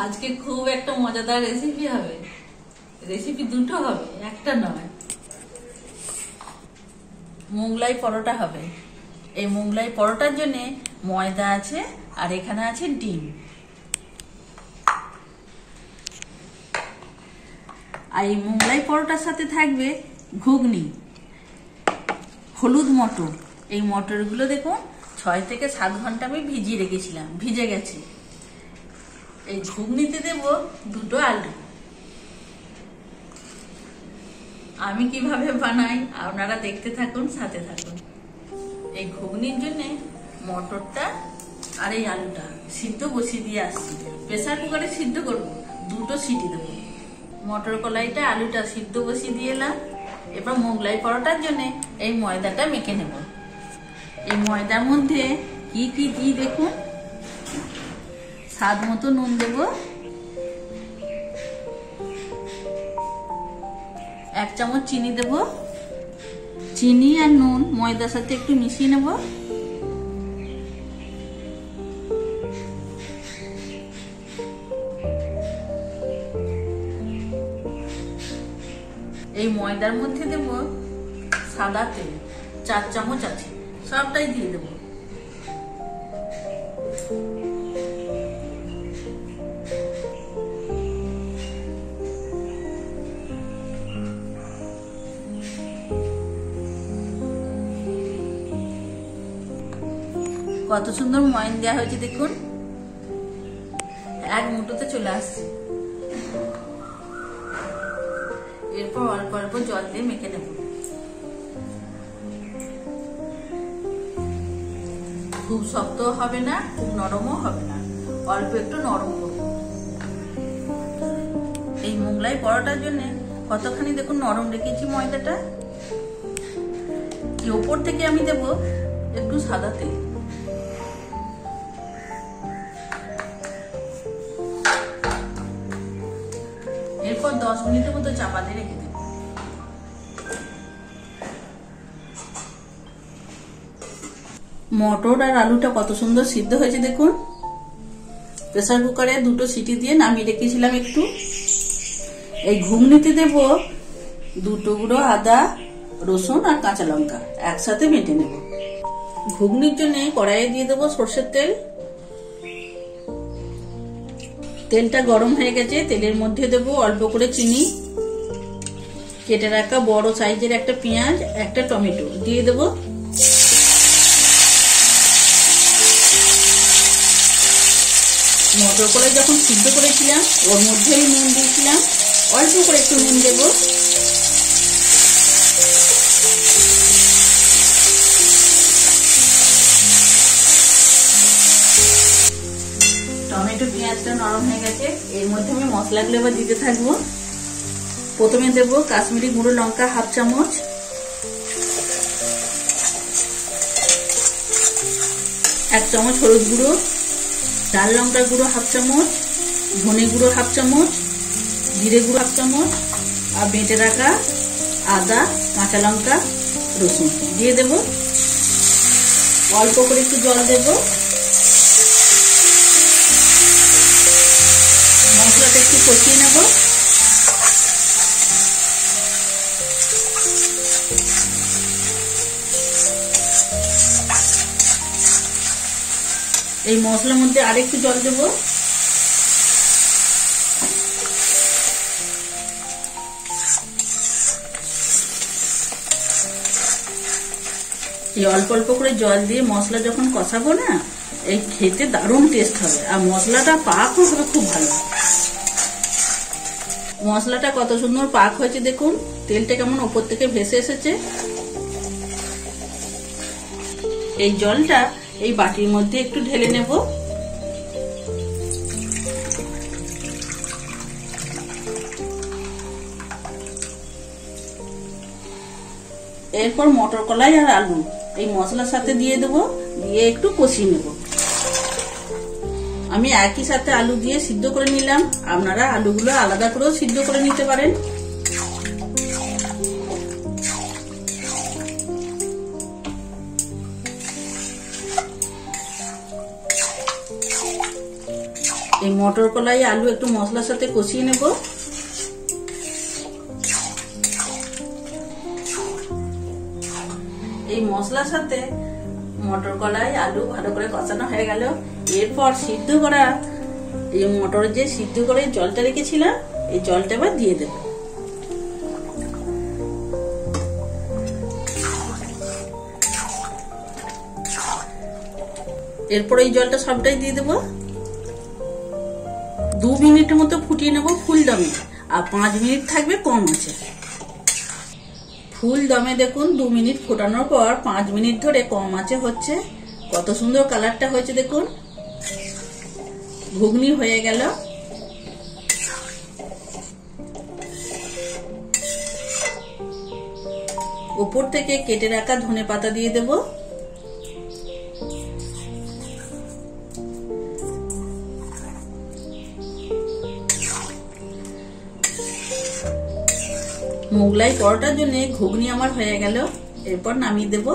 আজকে খুব একটা মজাদার রেসিপি হবে। রেসিপি দুটো হবে, একটা নয়। মোগলাই পরোটা হবে। এই মোগলাই পরোটার জন্য ময়দা আছে আর এখানে আছে ডিম। আর এই মোগলাই পরোটার সাথে থাকবে ঘুগনি, হলুদ মটর। এই মটরগুলো দেখুন 6 থেকে 7 ঘন্টা আমি ভিজিয়ে রেখেছিলাম, ভিজে গেছে। এই ঘুগনিতে দেব 2টো আলু। আমি কিভাবে বানাই আপনারা দেখতে থাকুন, সাথে থাকুন। এই ঘুগনির জন্য মটরটা আর এই আলুটা সিদ্ধ বসিয়ে দিয়ে আসছি। প্রেসার কুকারে সিদ্ধ করব, 2টো সিটি দেব। মটর কলাইটা আলুটা সিদ্ধ বসিয়ে দিয়ে এলাম। এবার মোগলাই পরোটার জন্য এই ময়দাটা মেখে নেব। এই ময়দার মধ্যে কি কি দিই দেখুন। স্বাদ মতো নুন দেব, 1 চামচ চিনি দেব। চিনি আর নুন ময়দার সাথে একটু মিশিয়ে নেব। এই ময়দার মধ্যে দেব সাদা তেল, 4 চামচ আছে, সবটাই দিয়ে দেব। কত সুন্দর ময়ন দেওয়া হয়েছে দেখুন, এক মুঠোতে চলে আসছে। এরপর অল্প অল্প জল দিয়ে মেখে নেব। খুব শক্ত হবে না, খুব নরমও হবে না, অল্প একটু নরম করব। এই মোগলাই পরোটার জন্য কতখানি দেখুন নরম রেখেছি ময়দাটা। ওপর থেকে আমি দেব একটু সাদা তেল। এরপর 10 মিনিটের মতো চাপা দিয়ে রেখে দেব। মটর আর আলুটা কত সুন্দর সিদ্ধ হয়েছে দেখুন। প্রেসার কুকারে 2টো সিটি দিয়ে নামিয়ে রেখেছিলাম একটু। এই ঘুগনিতে দেব 2 টুকরো আদা, রসুন আর কাঁচা লঙ্কা একসাথে বেটে নেব। ঘুগনির জন্য কড়াইয়ে দিয়ে দেবো সরষের তেল। তেলটা গরম হয়ে গেছে, তেলের মধ্যে দেব অল্প করে চিনি, কেটে রাখা বড় সাইজের একটা পেঁয়াজ, একটা টমেটো দিয়ে দেব। মটর কলাই যখন সিদ্ধ করেছিলাম ওর মধ্যে আমি নুন দিয়েছিলাম, অল্প করে একটু নুন দেব। টমেটো পেঁয়াজটা নরম হয়ে গেছে, এর মধ্যে আমি মশলাগুলো এবার দিতে থাকবো। প্রথমে দেব কাশ্মীরি গুঁড়ো লঙ্কা 1/2 চামচ, এক চামচ হলুদ গুঁড়ো, লাল লঙ্কার গুঁড়ো 1/2 চামচ, ধনে গুঁড়ো 1/2 চামচ, জিরে গুঁড়ো 1/2 চামচ আর বেটে রাখা আদা, কাঁচা লঙ্কা, রসুন দিয়ে দেব। অল্প করে একটু জল দেব। মশলাটা একটু কষিয়ে নেব। এই মশলার মধ্যে আরেকটু জল দেব। এই অল্প অল্প করে জল দিয়ে মশলা যখন কষাবো না, এই খেতে দারুণ টেস্ট হবে আর মশলাটা পাকও হবে খুব ভালো। মশলাটা কত সুন্দর পাক হয়েছে দেখুন, তেলটা কেমন ওপর থেকে ভেসে এসেছে। এই জলটা এই বাটির মধ্যে একটু ঢেলে নেব। এরপর মটর কলাই আর আলু এই মশলার সাথে দিয়ে দেব, দিয়ে একটু কষিয়ে নেব। আমি একই সাথে আলু দিয়ে সিদ্ধ করে নিলাম, আপনারা আলুগুলো আলাদা করেও সিদ্ধ করে নিতে পারেন। এই মটর কলাই আলু একটু মশলার সাথে কষিয়ে নেব। এই মশলার সাথে মটর কলাই আলু ভালো করে কষানো হয়ে গেল। এরপর সিদ্ধ করা এই মটর যে সিদ্ধ করে জলটা রেখেছিলাম, এই জলটা এবার দিয়ে দেব। এরপর এই জলটা সবটাই দিয়ে দেব। 2 মিনিটের মতো ফুটিয়ে নেব ফুল দমে, আর 5 মিনিট থাকবে কম আছে। ফুল দমে দেখুন 2 মিনিট ফোটানোর পর 5 মিনিট ধরে কম আছে হচ্ছে। কত সুন্দর কালারটা হয়েছে দেখুন। ঘুগনি হয়ে গেল। উপর থেকে কেটে রাখা ধনেপাতা দিয়ে দেব। মোগলাই পরোটার জন্য ঘুগনি আমার হয়ে গেল। এরপর নামিয়ে দেব।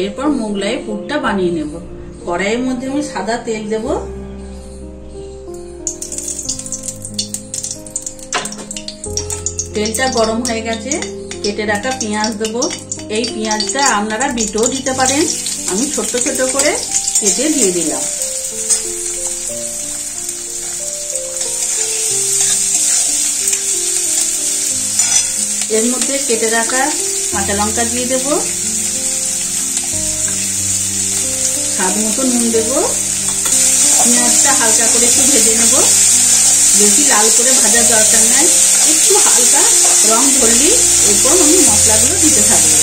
এরপর মোগলাই পুরটা বানিয়ে নেব। কড়াইয়ের মধ্যে আমি সাদা তেল দেব। তেলটা গরম হয়ে গেছে। কেটে রাখা পেঁয়াজ দেব। এই পেঁয়াজটা আপনারা বিটেও দিতে পারেন, আমি ছোট ছোট করে কেটে দিয়ে দিলাম। এর মধ্যে কেটে রাখা কাঁচা লঙ্কা দিয়ে দেব। স্বাদ মতো নুন দেব। পেঁয়াজটা হালকা করে একটু ভেজে নেব। বেশি লাল করে ভাজার দরকার নাই, একটু হালকা রং ধরলেই এরপর আমি মশলাগুলো দিতে থাকবো।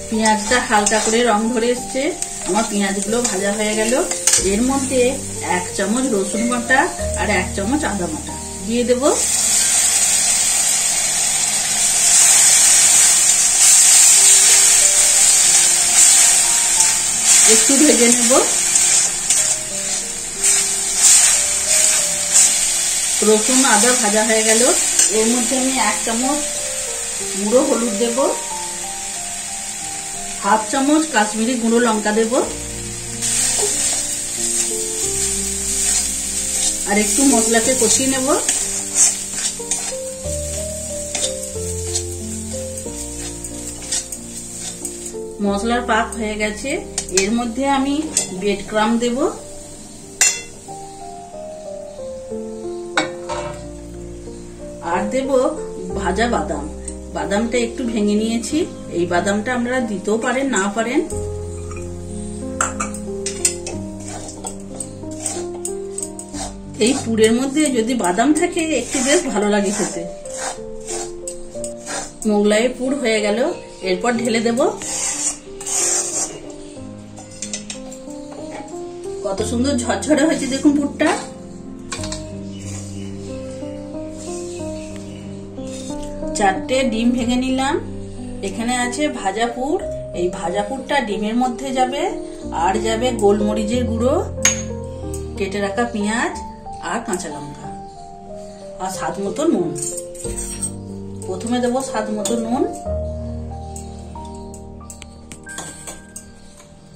পেঁয়াজটা হালকা করে রং ধরে এসছে। আমার পেঁয়াজগুলো ভাজা হয়ে গেল। এর মধ্যে 1 চামচ রসুন বাটা আর 1 চামচ আদা বাটা দিয়ে দেব। একটু ভেজে নেব। রসুন আদা ভাজা হয়ে গেল। এর মধ্যে আমি 1 চামচ গুঁড়ো হলুদ দেব, 1/2 চামচ কাশ্মীরি গুঁড়ো লঙ্কা দেব, আর একটু মশলাকে কষিয়ে নেব। মশলার পাক হয়ে গেছে। এর মধ্যে আমি ব্রেড ক্রাম্ব দেব। আর দেব ভাজা বাদাম। বাদামটা একটু ভেঙে নিয়েছি। এই বাদামটা আপনারা দিতেও পারেন, না পারেন। এই পুরের মধ্যে যদি বাদাম থাকে একটু বেশ ভালো লাগে খেতে। মোগলাই পুর হয়ে গেল। এরপর ঢেলে দেব। কত সুন্দর ঝরঝরে হয়েছে দেখুন পুরটা। চারটে ডিম ভেঙে নিলাম। এখানে আছে ভাজা পুর। এই ভাজা পুরটা ডিমের মধ্যে যাবে, আর যাবে গোলমরিচের গুঁড়ো, কেটে রাখা পেঁয়াজ আর কাঁচা লঙ্কা, আর স্বাদ মতো নুন। প্রথমে দেবো স্বাদ মতো নুন,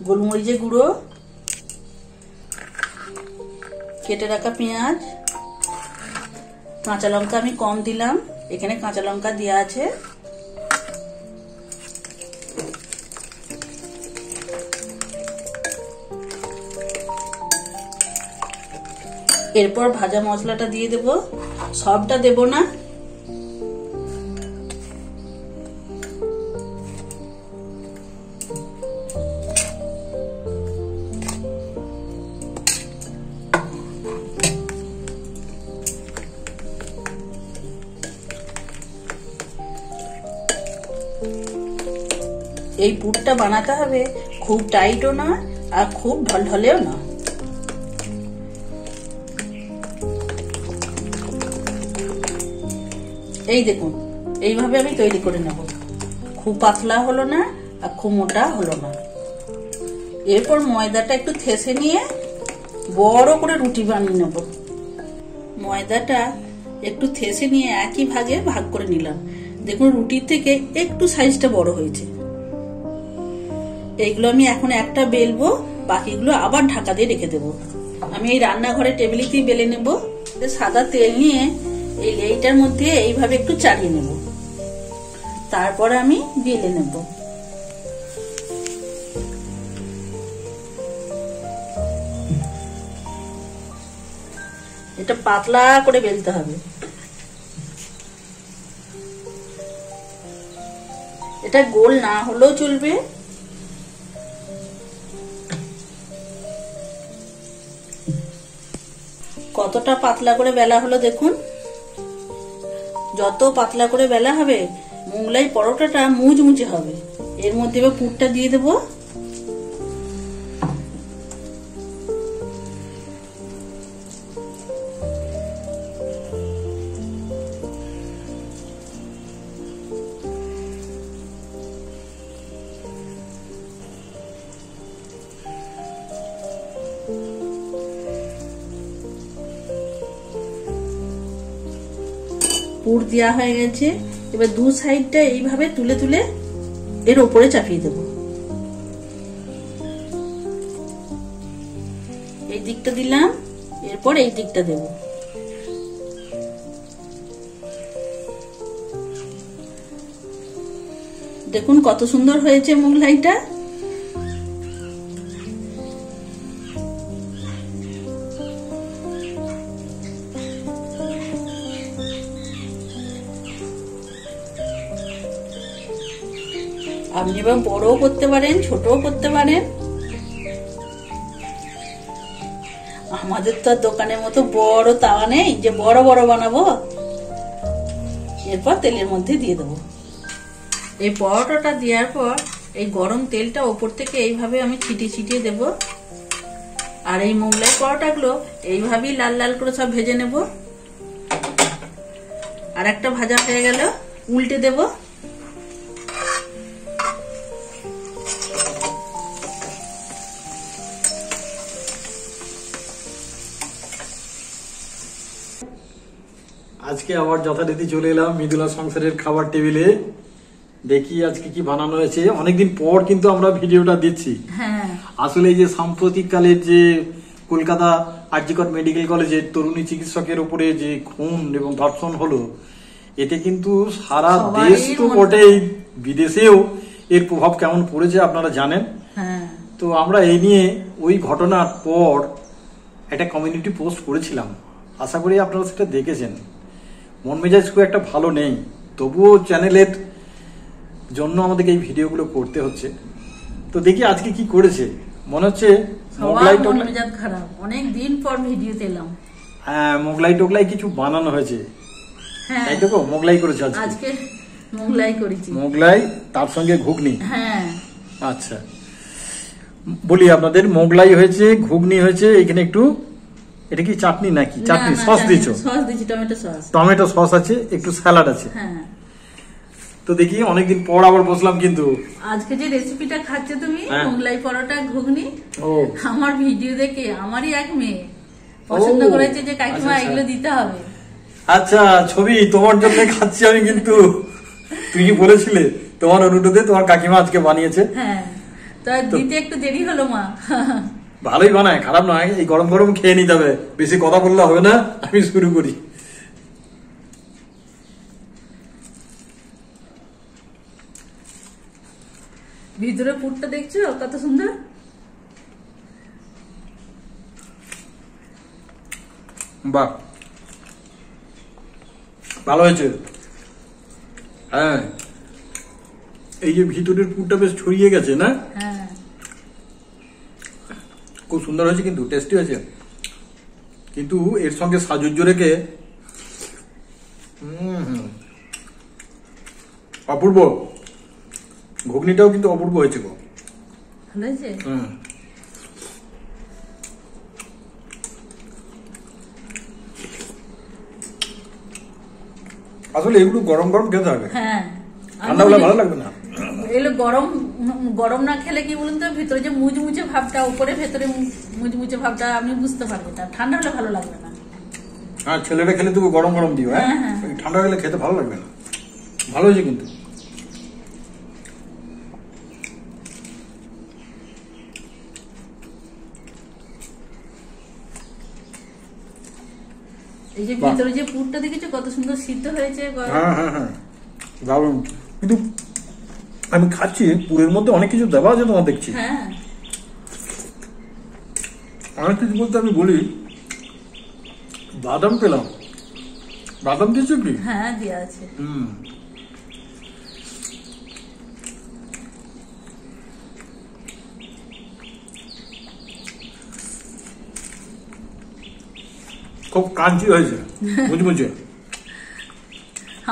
গোলমরিচের গুঁড়ো, কেটে রাখা পেঁয়াজ, কাঁচা লঙ্কা আমি কম দিলাম, এখানে কাঁচা লঙ্কা দেওয়া আছে। এরপর ভাজা মশলাটা দিয়ে দেব। সবটা দেব না, এই পুরটা বানাতে হবে খুব টাইটও না আর খুব ঢলঢলেও না। এই দেখুন, এইভাবে আমি তৈরি করে নেব। খুব পাতলা হলো না আর খুব মোটা হলো না। এরপর ময়দাটা একটু থেসে নিয়ে বড় করে রুটি বানিয়ে নেব। ময়দাটা একটু থেসে নিয়ে একই ভাগে ভাগ করে নিলাম। দেখুন রুটির থেকে একটু সাইজটা বড় হয়েছে। এইগুলো আমি এখন একটা বেলবো, বাকিগুলো আবার ঢাকা দিয়ে রেখে দেবো। আমি এই রান্নাঘরে টেবিলেতেই বেলে নেব। সাদা তেল নিয়ে এই লেইটার মধ্যে এইভাবে একটু চালিয়ে নেব, তারপর আমি বেলে নেব। এটা পাতলা করে বেলতে হবে। এটা গোল না হলেও চলবে। কতটা পাতলা করে বেলা হলো দেখুন। যত পাতলা করে বেলা হবে মোগলাই পরোটাটা মুচমুচে হবে। এর মধ্যে এবার পুরটা দিয়ে দেবো। পুর দেওয়া হয়ে গেছে। এবার দু সাইডটা এইভাবে তুলে তুলে এর উপরে চাপিয়ে দেব। এই দিকটা দিলাম, এরপর এই দিকটা দেব। দেখুন কত সুন্দর হয়েছে মোগলাইটা। আপনি এবার বড়ও করতে পারেন, ছোটও করতে পারেন। আমাদের তো আর দোকানের মতো বড় তাওয়া নেই যে বড় বড় বানাবো। এরপর তেলের মধ্যে দিয়ে দেবো। এই পরোটাটা দেওয়ার পর এই গরম তেলটা ওপর থেকে এইভাবে আমি ছিটিয়ে ছিটিয়ে দেব। আর এই মোগলাই পরোটাগুলো এইভাবেই লাল লাল করে সব ভেজে নেব। আর একটা ভাজা হয়ে গেল, উল্টে দেব। আজকে আবার যথারীতি চলে এলাম মৃদুলা সংসারের খাবার টেবিলে। দেখি আজকে কি বানানো হয়েছে। অনেকদিন পর কিন্তু আমরা ভিডিওটা দিচ্ছি। আসলে এই যে সাম্প্রতিক কালের যে কলকাতা আরজিকর মেডিকেল কলেজের তরুণী চিকিৎসকের উপরে যে খুন এবং ধর্ষণ হলো, এতে কিন্তু সারা দেশ তো বটেই, বিদেশেও এর প্রভাব কেমন পড়েছে আপনারা জানেন। তো আমরা এই নিয়ে ওই ঘটনার পর একটা কমিউনিটি পোস্ট করেছিলাম। আশা করি আপনারা সেটা দেখেছেন। মন মেজাজ খুব একটা ভালো নেই, তবুও চ্যানেলের জন্য আমাদেরকে এই ভিডিওগুলো করতে হচ্ছে। তো দেখি আজকে কি করেছে। মনে হচ্ছে অনেক দিন পর ভিডিও দিলাম। হ্যাঁ, মোগলাই টোগলাই কিছু বানানো হয়েছে। তাই তো, মোগলাই করেছে আজকে। মোগলাই করেছি, মোগলাই তার সঙ্গে ঘুগনি। হ্যাঁ আচ্ছা, বলি আপনাদের মোগলাই হয়েছে, ঘুগনি হয়েছে। এখানে একটু, এটা কি চাটনি নাকি? চাটনি সস দিয়েছো? সস দিয়েছি, টমেটো সস। টমেটো সস আছে, একটু স্যালাড আছে। হ্যাঁ। তো দেখি অনেকদিন পর আবার বসলাম কিন্তু। আজকে যে রেসিপিটা খাচ্ছ তুমি, মোগলাই পরোটা ঘুগনি, আমার ভিডিও দেখে আমারই এক মেয়ে পছন্দ করেছে যে কাকিমা এগুলো দিতে হবে। আচ্ছা, ছবি তোমার জন্য খাচ্ছি আমি কিন্তু। তুই কি বলেছিলে তোমার অনুরোধে তোমার কাকিমা আজকে বানিয়েছে। হ্যাঁ, তো দিতে একটু দেরি হলো মা। ভালোই বানায়, খারাপ নয়। এই গরম গরম খেয়ে নিতে হবে, বেশি কথা বললে হবে না। আমি শুরু করি। ভিতরে পুরটা দেখছো কত সুন্দর। বাহ, ভালো হয়েছে। হ্যাঁ, এই যে ভিতরের পুরটা বেশ ছড়িয়ে গেছে না? হ্যাঁ, খুব সুন্দর হয়েছে, কিন্তু টেস্টি হয়েছে। কিন্তু এর সঙ্গে সাজুজ্য রেখে অপূর্ব। ঘুগনিটাও কিন্তু অপূর্ব হয়েছে গো। ভালো হয়েছে। আসলে এগুলো গরম গরম খেতে হবে। হ্যাঁ, ঠান্ডা হলে ভালো লাগবে না। এগুলো গরম গরম না খেলে কি বলুন তো, ভিতরে যে মুচমুচে ভাবটা, উপরে ভেতরে মুচমুচে ভাবটা আপনি বুঝতে পারবেন না। ঠান্ডা হলে ভালো লাগবে না। হ্যাঁ, ছেলেটা খেলে তুমি গরম গরম দিও। হ্যাঁ, ঠান্ডা হলে খেতে ভালো লাগবে না। ভালো হয়েছে কিন্তু। এই যে বাহ। ভিতরে যে পুরটা দেখেছো কত সুন্দর সিদ্ধ হয়েছে। হ্যাঁ হ্যাঁ হ্যাঁ, দারুণ। কিন্তু আমি খাচ্ছি, পুরের মধ্যে অনেক কিছু দেওয়া আছে তোমার দেখছি। হ্যাঁ অনেক কিছু বলতে আমি বলি, বাদাম পেলাম, বাদাম দিয়েছো কি? হ্যাঁ দেওয়া আছে। হুম, খুব ক্রাঞ্চি হয়েছে, বুঝবুঝে।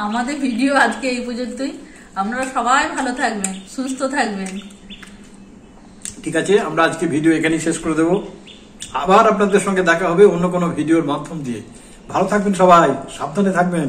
আমাদের ভিডিও আজকে এই পর্যন্তই। আপনারা সবাই ভালো থাকবেন, সুস্থ থাকবেন। ঠিক আছে, আমরা আজকে ভিডিও এখানেই শেষ করে দেবো। আবার আপনাদের সঙ্গে দেখা হবে অন্য কোনো ভিডিওর মাধ্যম দিয়ে। ভালো থাকবেন সবাই, সাবধানে থাকবেন।